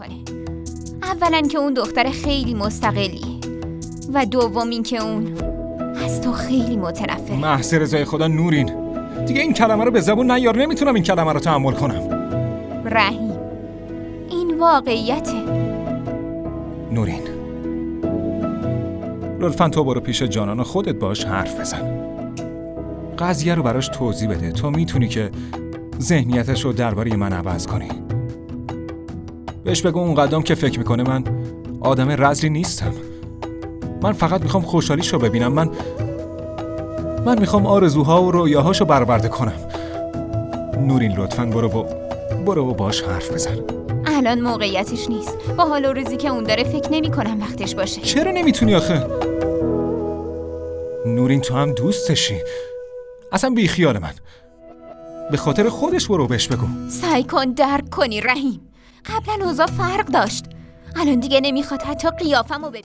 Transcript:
نمیکنه. اولا که اون دختر خیلی مستقلیه و دوم این که اون از تو خیلی متنفره. محض رضای خدا نورین، دیگه این کلمه رو به زبون نیار. نمیتونم این کلمه رو تحمل کنم. رحیم، این واقعیته. نورین، لطفاً تو برو پیش جانان و خودت باش حرف بزن. قضیه رو براش توضیح بده. تو میتونی که ذهنیتش رو درباره من عوض کنی. بهش بگو اون قدم که فکر میکنه من آدم رذلی نیستم. من فقط میخوام خوشحالیش رو ببینم. من میخوام آرزوها و رویاهاشو برآورده کنم. نورین لطفاً برو و باش حرف بزن. الان موقعیتش نیست. با حال و روزی که اون داره فکر نمی کنم وقتش باشه. چرا نمیتونی آخه؟ نورین تو هم دوستشی. اصلا بی خیال من. به خاطر خودش برو بهش بگو. سعی کن درک کنی رحیم. قبلا اوضاع فرق داشت. الان دیگه نمیخواد حتی قیافمو ببین.